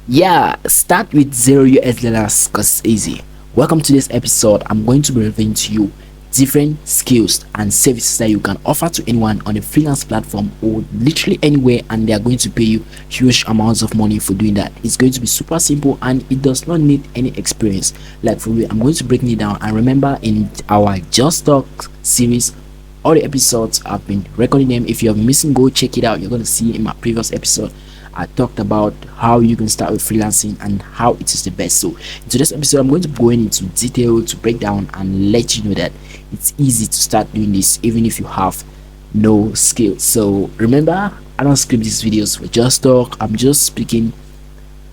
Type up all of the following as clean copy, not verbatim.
Yeah, start with $0 because it's easy. Welcome to this episode. I'm going to be revealing to you different skills and services that you can offer to anyone on a freelance platform or literally anywhere, and they are going to pay you huge amounts of money for doing that. It's going to be super simple and it does not need any experience. Like for me, I'm going to break it down. And remember, in our Just Talk series, all the episodes I've been recording them. If you're missing, go check it out. You're going to see in my previous episode I talked about how you can start with freelancing and how it is the best. So in today's episode, I'm going to go into detail to break down and let you know that it's easy to start doing this even if you have no skill. So remember, I don't script these videos for just talk. I'm just speaking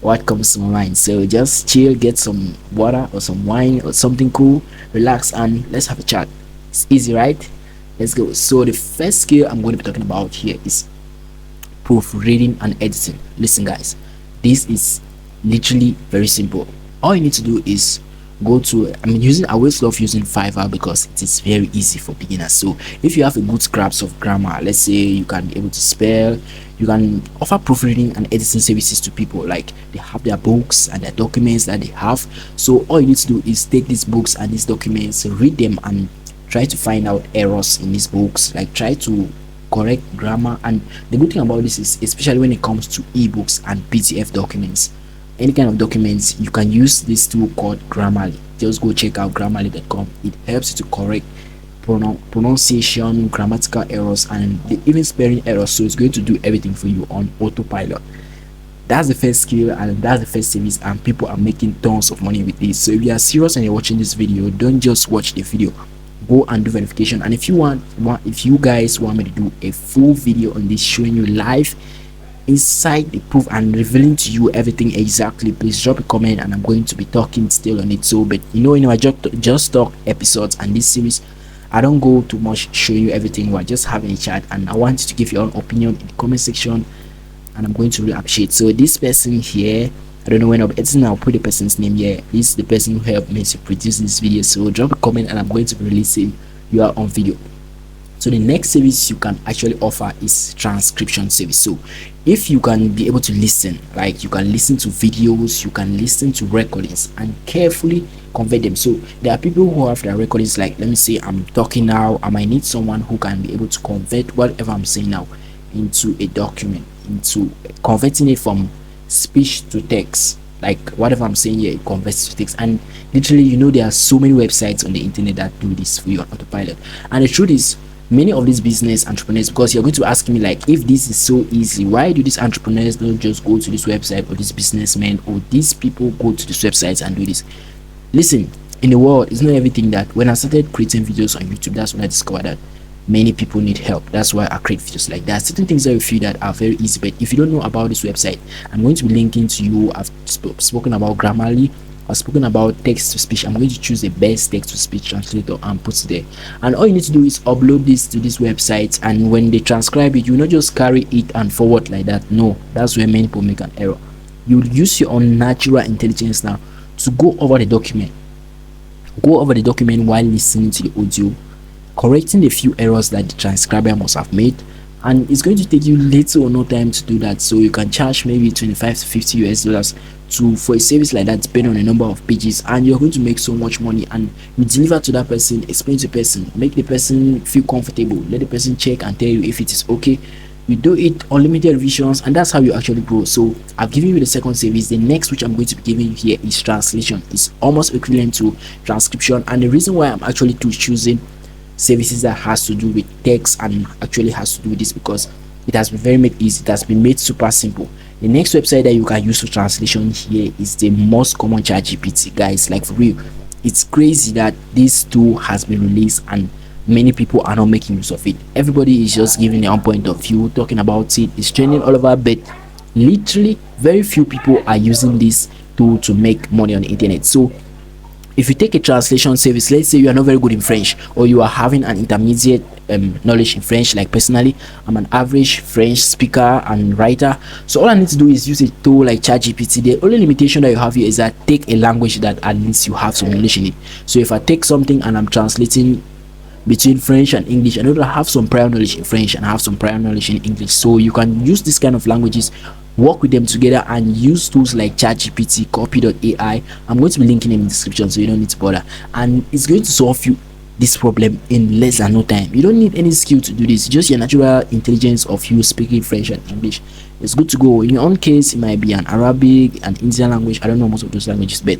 what comes to my mind. So just chill, get some water or some wine or something cool, relax, and let's have a chat. It's easy, right? Let's go. So the first skill I'm going to be talking about here is proofreading and editing. Listen guys, this is literally very simple. All you need to do is go to, I always love using Fiverr because it is very easy for beginners. So if you have a good grasp of grammar, let's say you can be able to spell, you can offer proofreading and editing services to people. Like they have their books and their documents that they have. So all you need to do is take these books and these documents, read them, and try to find out errors in these books, like try to correct grammar. And the good thing about this is, especially when it comes to ebooks and PDF documents, any kind of documents, you can use this tool called Grammarly. Just go check out grammarly.com. It helps you to correct pronunciation, grammatical errors, and even spelling errors. So it's going to do everything for you on autopilot. That's the first skill and that's the first service, and people are making tons of money with this. So if you are serious and you're watching this video, don't just watch the video, go and do verification. And if you guys want me to do a full video on this, showing you live inside the proof and revealing to you everything exactly, please drop a comment and I'm going to be talking still on it. So but in our just talk episodes and this series, I don't go too much show you everything. We're just having a chat and I want you to give your own opinion in the comment section, and I'm going to really appreciate. So this person here, I don't know when I'm editing, I'll put the person's name here. This is the person who helped me to produce this video. So drop a comment and I'm going to be releasing you are on video. So the next service you can actually offer is transcription service. So if you can be able to listen, like you can listen to videos, you can listen to recordings and carefully convert them. So there are people who have their recordings, like let me say I'm talking now, I might need someone who can be able to convert whatever I'm saying now into a document, into converting it from speech to text. Like whatever I'm saying here, it converts to text. And literally, there are so many websites on the internet that do this for you on autopilot. And the truth is, many of these business entrepreneurs, because you're going to ask me, like, if this is so easy, why do these entrepreneurs not just go to this website, or these businessmen or these people go to these websites and do this? Listen, in the world, it's not everything that when I started creating videos on YouTube, that's when I discovered that many people need help. That's why I create videos like that. Certain things that you feel that are very easy, but if you don't know about this website, I'm going to be linking to you. I've spoken about Grammarly, I've spoken about text to speech. I'm going to choose the best text to speech translator and put it there, and all you need to do is upload this to this website, and when they transcribe it, you not just carry it and forward like that. No, that's where many people make an error. You use your own natural intelligence now to go over the document while listening to the audio, correcting the few errors that the transcriber must have made. And it's going to take you little or no time to do that. So you can charge maybe 25 to 50 US dollars for a service like that, depending on the number of pages, and you're going to make so much money. And you deliver to that person, explain to the person, make the person feel comfortable, let the person check and tell you if it is okay. You do it unlimited revisions, and that's how you actually grow. So I've given you the second service. The next, which I'm going to be giving you here, is translation. It's almost equivalent to transcription, and the reason why I'm actually choosing services that has to do with text and actually has to do with this, because it has been very made easy. It has been made super simple. The next website that you can use for translation here is the most common ChatGPT. Guys, like for real, it's crazy that this tool has been released and many people are not making use of it. Everybody is just giving their own point of view, talking about it. It's trending all over, but literally very few people are using this tool to make money on the internet. So if you take a translation service, let's say you are not very good in French, or you are having an intermediate knowledge in French. Like personally, I'm an average French speaker and writer, so all I need to do is use a tool like ChatGPT. The only limitation that you have here is that take a language that at least you have some knowledge in it. So if I take something and I'm translating between French and English, I know that I have some prior knowledge in French and I have some prior knowledge in English, so you can use this kind of languages work with them together and use tools like ChatGPT, Copy.ai. I'm going to be linking them in the description, so you don't need to bother. And it's going to solve you this problem in less than no time. You don't need any skill to do this, just your natural intelligence of you speaking French and English. It's good to go. In your own case, it might be an Arabic, an Indian language. I don't know most of those languages, but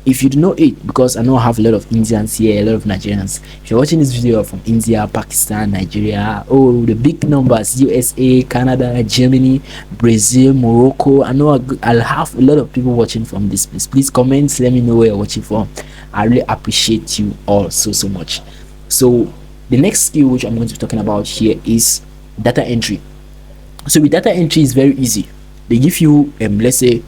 if you do know it, because I know I have a lot of Indians here, a lot of Nigerians. If you're watching this video from India, Pakistan, Nigeria, oh, the big numbers, USA, Canada, Germany, Brazil, Morocco, I know I'll have a lot of people watching from this place. Please comment, let me know where you're watching from. I really appreciate you all so much. So the next skill which I'm going to be talking about here is data entry. So with data entry, is very easy. They give you let's say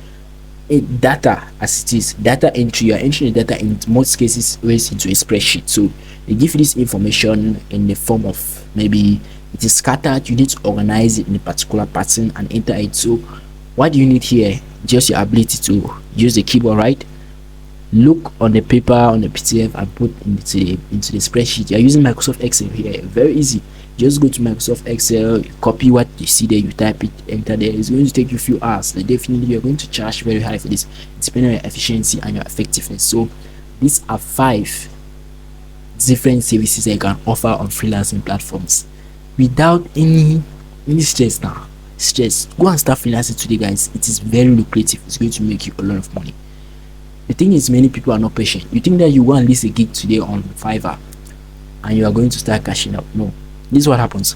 a data as it is, data entry. You are entering the data in most cases always into a spreadsheet. So they give you this information in the form of, maybe it is scattered, you need to organize it in a particular pattern and enter it. So what do you need here? Just your ability to use the keyboard, right? Look on the paper, on the PDF, and put into the spreadsheet. You're using Microsoft Excel here. Very easy. Just go to Microsoft Excel, copy what you see there, you type it, enter there. It's going to take you a few hours. So definitely you're going to charge very high for this, depending on your efficiency and your effectiveness. So these are 5 different services that you can offer on freelancing platforms without any stress. Now stress, go and start freelancing today, guys. It is very lucrative. It's going to make you a lot of money. The thing is, many people are not patient. You think that you want to list a gig today on Fiverr and you are going to start cashing up. No, this is what happens.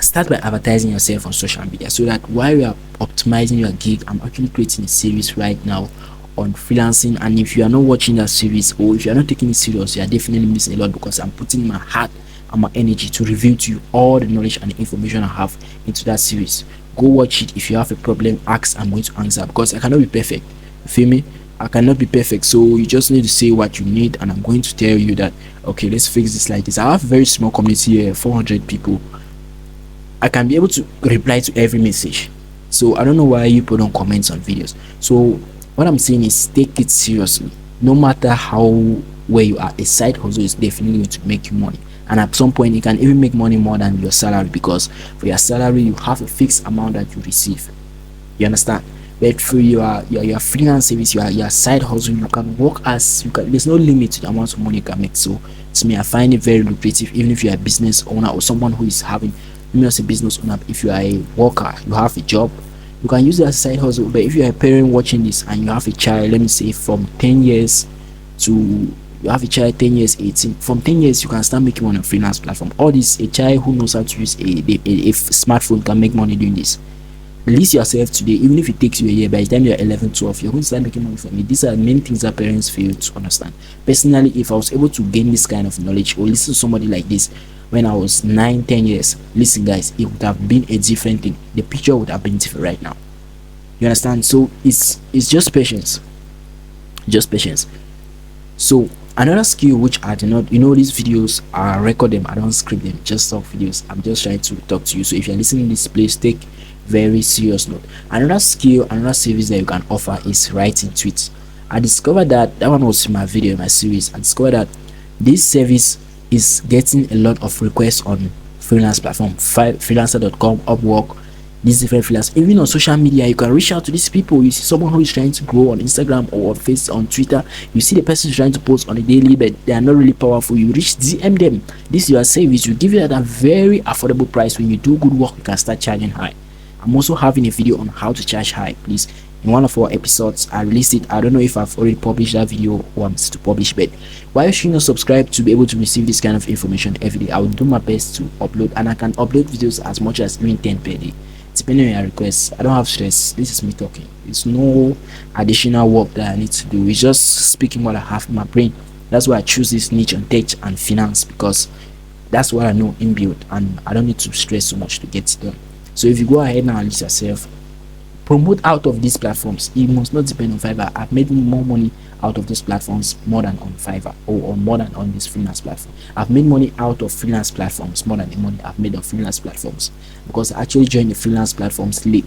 Start by advertising yourself on social media, so that while you are optimizing your gig, I'm actually creating a series right now on freelancing. And if you are not watching that series, or if you are not taking it serious, you are definitely missing a lot, because I'm putting my heart and my energy to reveal to you all the knowledge and the information I have into that series. Go watch it. If you have a problem, ask. I'm going to answer, because I cannot be perfect. You feel me? I cannot be perfect, so you just need to say what you need, and I'm going to tell you that, okay, let's fix this like this. I have a very small community here, 400 people. I can be able to reply to every message, so I don't know why you put on comments on videos. So what I'm saying is, take it seriously. No matter how where you are, a side hustle is definitely going to make you money, and at some point you can even make money more than your salary, because for your salary you have a fixed amount that you receive. You understand? But for your freelance service, your side hustle, you can work as you can. There's no limit to the amount of money you can make. So to me, I find it very lucrative. Even if you're a business owner or someone who is having, let me not say business owner, if you are a worker, you have a job, you can use that side hustle. But if you're a parent watching this and you have a child, let me say from 10 years to, you have a child 10 years, 18, from 10 years you can start making money on a freelance platform. All this, a child who knows how to use a smartphone can make money doing this. Release yourself today. Even if it takes you a year, by the time you're 11, 12, you're going to start making money from it. These are many things that parents fail to understand. Personally, if I was able to gain this kind of knowledge or listen to somebody like this when I was 9, 10 years, listen guys, it would have been a different thing. The picture would have been different right now. You understand? So it's just patience. Just patience. So another skill which I do not, these videos, I record them, I don't script them, just talk videos. I'm just trying to talk to you. So if you're listening to this, please take very serious note. Another skill, another service that you can offer is writing tweets. I discovered that one was in my video, in my series. I discovered that this service is getting a lot of requests on freelance platform, freelancer.com, Upwork, these different freelance. Even on social media, you can reach out to these people. You see someone who is trying to grow on Instagram or on Twitter, you see the person is trying to post on a daily, but they are not really powerful. You reach, DM them. This is your service. You give it at a very affordable price. When you do good work, you can start charging high. I'm also having a video on how to charge high. Please, in one of our episodes, I released it. I don't know if I've already published that video or I'm still to publish, but why should you not subscribe to be able to receive this kind of information every day? I will do my best to upload, and I can upload videos as much as even 10 per day, depending on your requests. I don't have stress. This is me talking. It's no additional work that I need to do. It's just speaking what I have in my brain. That's why I choose this niche on tech and finance, because that's what I know inbuilt, and I don't need to stress so much to get it done. So if you go ahead and list yourself, promote out of these platforms. It must not depend on Fiverr. I've made more money out of these platforms more than on Fiverr, or more than on this freelance platform. I've made money out of freelance platforms more than the money I've made on freelance platforms, because I actually joined the freelance platforms late.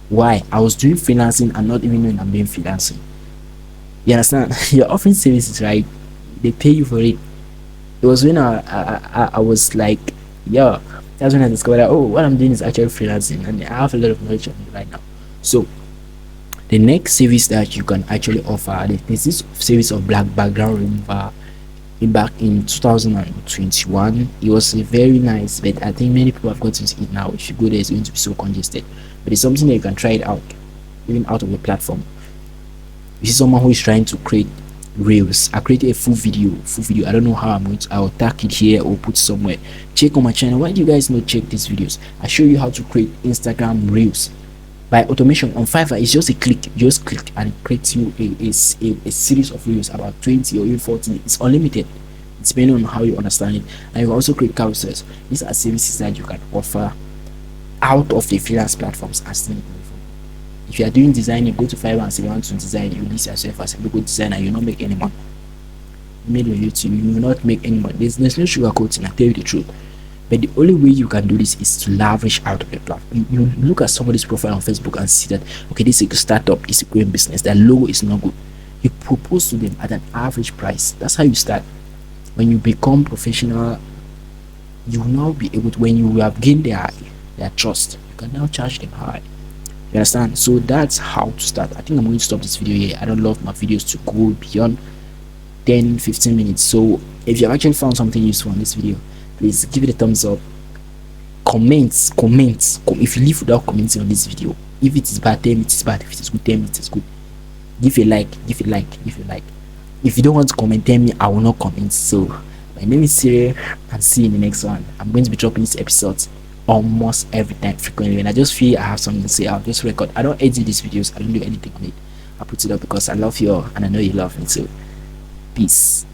Why? I was doing freelancing and not even knowing I'm doing freelancing. You understand? You're offering services, right? They pay you for it. It was when I was like, yeah, that's when I discovered that, oh, what I'm doing is actually freelancing, and I have a lot of knowledge on it right now. So the next service that you can actually offer, there's this service of black background remover. Back in 2021, it was a very nice, but I think many people have gotten to it now. If you go there, it's going to be so congested, but it's something that you can try it out even out of the platform. You see someone who is trying to create reels. I created a full video. I don't know how I'm going to, I'll tag it here or put somewhere. Check on my channel. Why do you guys not check these videos? I show you how to create Instagram reels by automation on Fiverr. It's just a click, you just click and it creates you a series of reels, about 20 or even 40. It's unlimited. It's depending on how you understand it. And you can also create carousels. These are services that you can offer out of the freelance platforms as things. If you are doing designing, go to Fiverr and say you want to design, you list yourself as a logo designer, you will not make any money. Made on YouTube, you will not make any money. There's no sugarcoating, I tell you the truth. But the only way you can do this is to leverage out of the platform. You look at somebody's profile on Facebook and see that, okay, this is a startup, it's a growing business, their logo is not good. You propose to them at an average price. That's how you start. When you become professional, you will now be able to, when you have gained their trust, you can now charge them high. You understand? So that's how to start. I think I'm going to stop this video here. I don't love my videos to go beyond 10-15 minutes. So if you have actually found something useful in this video, please give it a thumbs up. Comments. If you leave without commenting on this video, if it is bad, tell me it is bad. If it is good, tell me it is good. Give a like. If you don't want to comment, tell me, I will not comment. So my name is Cyril, and see you in the next one. I'm going to be dropping this episode almost every time, frequently. When I just feel I have something to say, I'll just record. I don't edit these videos, I don't do anything on it. I put it up because I love you all and I know you love me too. Peace.